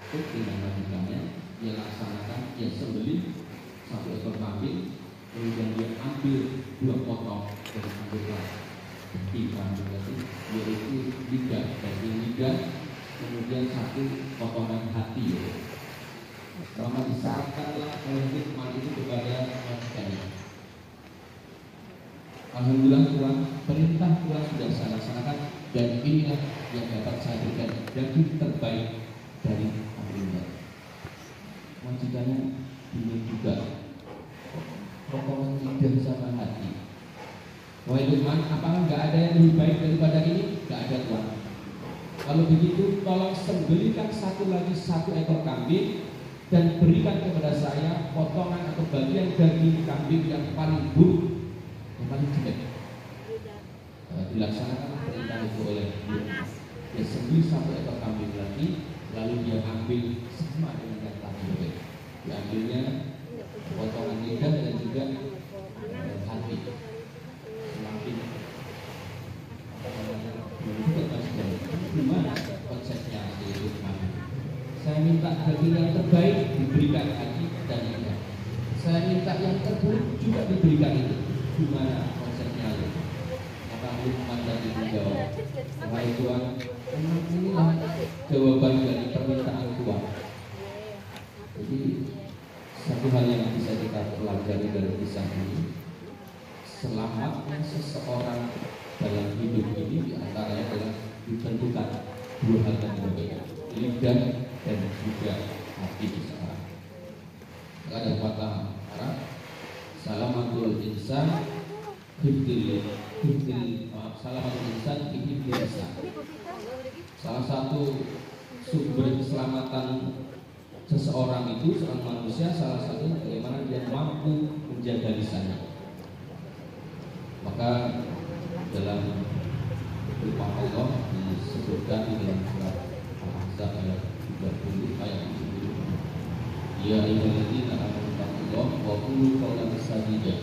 Itu tidak lanjutannya dia laksanakan, dia sembelih satu ekor kambing, kemudian dia ambil 2 potong dan ambillah di kambing itu, yaitu lidah, daging lidah, kemudian 1 potongan hati. Maka diserahkanlah oleh hikmah itu kepada manusia. Alhamdulillah Tuhan, perintah Tuhan sudah saya laksanakan, dan inilah yang dapat saya berikan daging terbaik dari kambingnya. Majikannya bingung juga, potongan lidah sama hati. Wahai Luqman, apakah nggak ada yang lebih baik daripada ini? Nggak ada Tuhan. Kalau begitu, tolong sembelihkan lagi satu ekor kambing dan berikan kepada saya potongan atau bagian daging kambing yang paling buruk, yang paling jelek. Dilaksanakan perintah itu oleh dia. Dia sembelih satu ekor kambing lagi, lalu dia ambil sama dengan yang tadi. Diambilnya potongan lidah dan juga hati. Semakin gimana konsepnya itu? Saya minta daging yang terbaik diberikan hati dan lidah. Saya minta yang terburuk juga diberikan itu. Gimana konsepnya itu? Maka Luqman tadi menjawab, wahai Tuhan, inilah jawaban dari permintaan Tuhan. Jadi satu hal yang bisa kita pelajari dari kisah ini, selamatnya seseorang dalam hidup ini diantaranya adalah ditentukan 2 hal yang berbeda, lidah dan juga hati seseorang. Ada kata Arab, salamatul insan salamatul insan hifdil lisan. Salah satu sumber keselamatan seseorang itu, seorang manusia, salah satunya bagaimana dia mampu menjaga lisannya. Maka dalam firman Allah disebutkan di dalam surat Al-Ahzab ayat 30 ayat 70. Ya ayyuhalladzina amanu taqullaha wa qulu qawlan sadida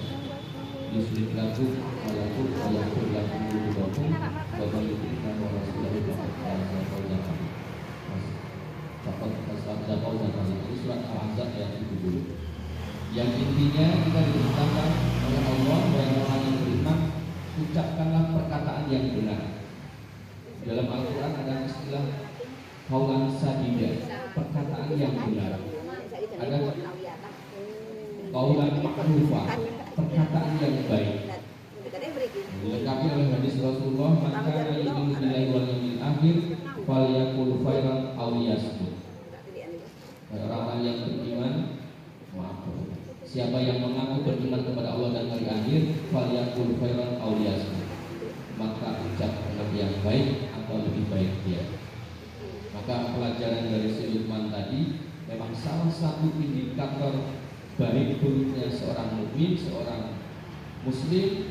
yuslih lakum a'malakum wa yaghfir lakum dhunubakum wa man yuti' wa rasulahu faqad faza fawzan 'azima. Ini surat Al-Ahzab ayat 70. Yang intinya kita diberitakan oleh Allah dan orang yang beriman, ucapkanlah perkataan yang benar. Dalam Al-Quran ada istilah qaulan sadida, perkataan yang benar. Ada qaulan ma'rufa, perkataan yang baik. Dilengkapi oleh hadis Rasulullah, man kana yu'minu billahi wal yawmil akhir falyaqul khairan aw liyasmut. Orang yang beriman, siapa yang mengaku beriman kepada Allah dan hari akhir, falyaqul khairan aw liyasmut, maka ucapkanlah yang baik atau lebih baik dia. Maka pelajaran dari si Luqman tadi memang salah satu indikator baik buruknya seorang mukmin, seorang muslim,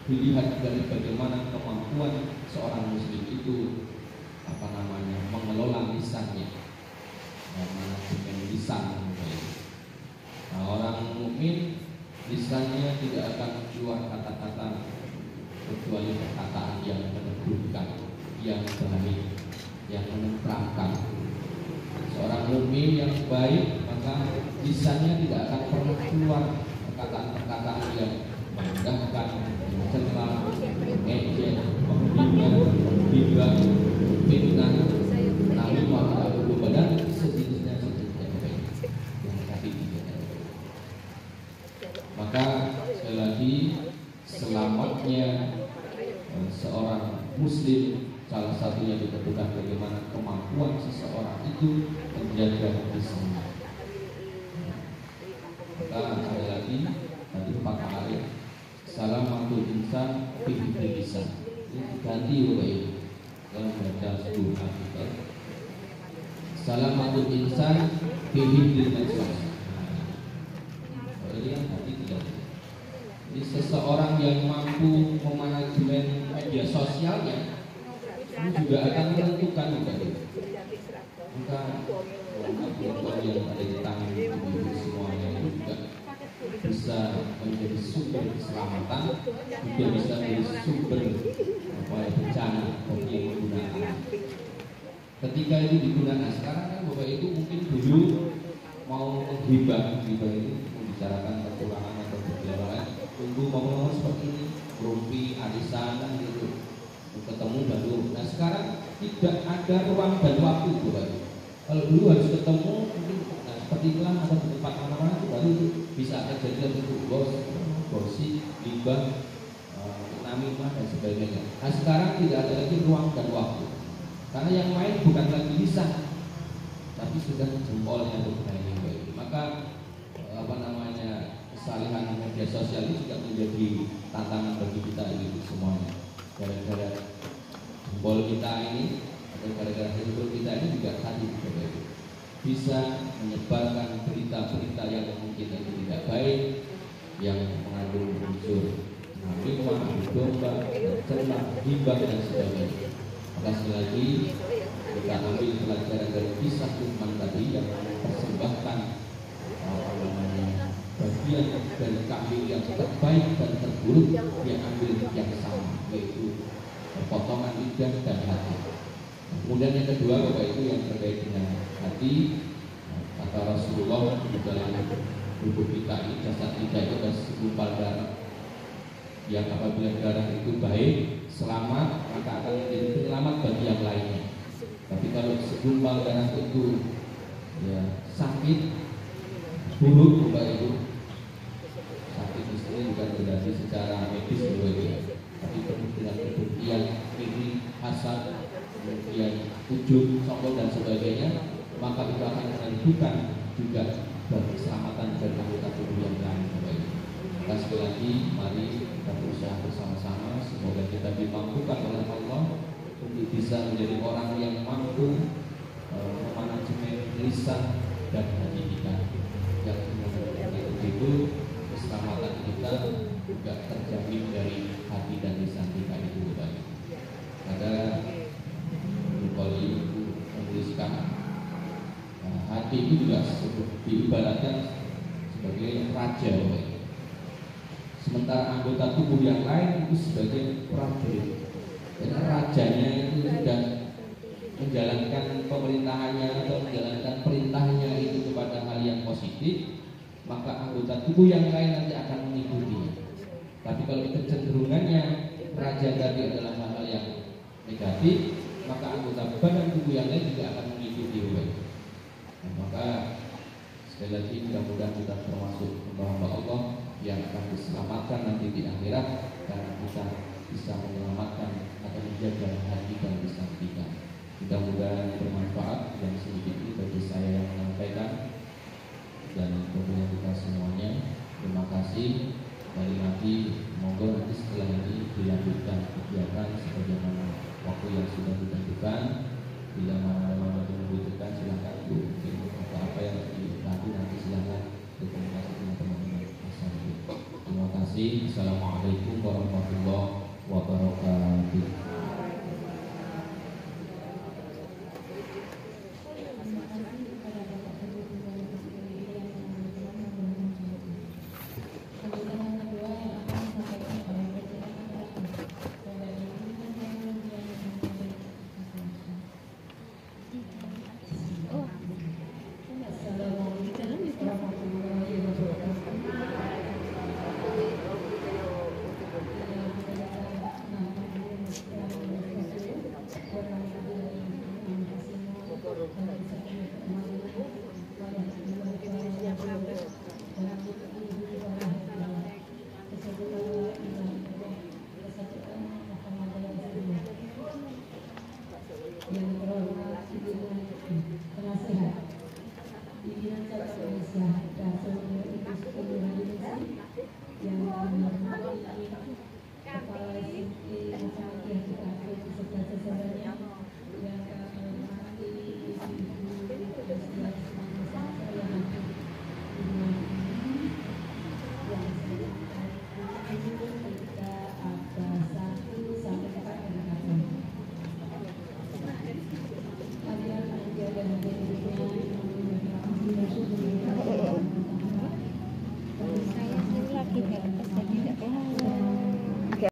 dilihat dari bagaimana kemampuan seorang muslim itu mengelola lisannya, manajemen lisan. Nah, orang mukmin lisannya tidak akan keluar kata-kata kecuali perkataan yang menegurkan, yang baik, yang menenteramkan. Seorang mukmin yang baik, maka lisannya tidak akan pernah keluar perkataan-perkataan yang merendahkan, mencela, mengejek, menghina, menghibah, fitnah, namimah, dan sejenisnya yang tadi tidak. Maka sekali lagi, selamatnya seorang muslim salah satunya ditentukan bagaimana kemampuan seseorang itu menjaga lisannya. Maka sekali lagi tadi 4 ayat, salamatul insan fi hifdzil lisan. Ini ganti Bapak Ibu dalam baca sebuah artikel. Salamatul insan fi hifdzil lisan. Ini yang hati tidak. Jadi seseorang yang mampu memanajemen media sosialnya ini juga akan menentukan maka perempuan yang ada di tangan ibu semuanya itu juga bisa menjadi sumber keselamatan, juga bisa menjadi sumber bencana bagi yang menggunakan. Ketika itu digunakan sekarang kan Bapak Ibu mungkin hibah itu membicarakan kekurangan atau kejelekan, tunggu ngomong seperti ini, rumpi, arisan gitu, ketemu baru. Nah sekarang tidak ada ruang dan waktu Bapak. Kalau dulu harus ketemu, mungkin nah, seperti itulah ada di tempat mana-mana baru bisa terjadi itu gosip, hibah, namimah dan sebagainya. Nah sekarang tidak ada lagi ruang dan waktu, karena yang main bukan lagi lisan, tapi sudah jempolnya bermain itu. Maka kesalahan media sosial ini juga menjadi tantangan bagi kita ini semuanya. Gara-gara jempol kita ini atau gara-gara handphone kita ini juga tadi bisa menyebarkan berita-berita yang mungkin itu tidak baik, yang mengandung unsur namimah, domba, cernak, hibah dan sebagainya. Maka sekali lagi kita ambil pelajaran dari kisah Luqman tadi yang mempersembahkan bagian dari kambing yang terbaik dan terburuk, dia ambil yang sama, yaitu potongan lidah dan hati. Kemudian yang kedua Bapak itu yang terkait dengan hati, kata Rasulullah di dalam tubuh kita ini, jasad kita itu ada segumpal darah yang apabila darah itu baik, selamat, maka akan menjadi penyelamat bagi yang lainnya. Tapi kalau segumpal darah itu ya sakit, buruk Bapak Ibu, sakit istri bukan berarti secara medis tapi penuh dengan kebencian, iri, hasad, kemudian ujub, sombong dan sebagainya, maka itu akan menentukan juga bagi keselamatan dari anggota tubuh yang lain Bapak Ibu. Maka sekali lagi mari kita berusaha bersama-sama, semoga kita dimampukan oleh Allah untuk bisa menjadi orang yang mampu memanajemen lisan dan hati kita, yang itu keselamatan kita juga terjamin dari hati dan lisan kita itu Bapak. Ada Bukhari itu menuliskan hati itu juga diibaratkan sebagai raja Bapak. Sementara anggota tubuh yang lain itu sebagai prajurit. Dan rajanya itu sudah menjalankan pemerintahannya atau menjalankan perintahnya itu kepada hal yang positif, maka anggota tubuh yang lain nanti akan mengikuti. Tapi kalau kecenderungannya raja tadi adalah hal yang negatif, maka anggota badan tubuh yang lain juga akan mengikuti. Nah, maka sekali lagi mudah-mudahan kita termasuk hamba Allah yang akan diselamatkan nanti di akhirat, karena kita bisa menyelamatkan atau menjaga hati dan lisan kita. Mudah-mudahan bermanfaat dan sedikit ini bagi saya yang menyampaikan dan tentunya kita semuanya. Terima kasih. Dari nanti monggo nanti setelah ini dilanjutkan kegiatan sebagaimana waktu yang sudah ditentukan. Bila mana membutuhkan silakan mungkin apa yang nanti silakan berkomunikasi dengan teman-teman. Terima kasih. Assalamualaikum warahmatullahi wabarakatuh. Yang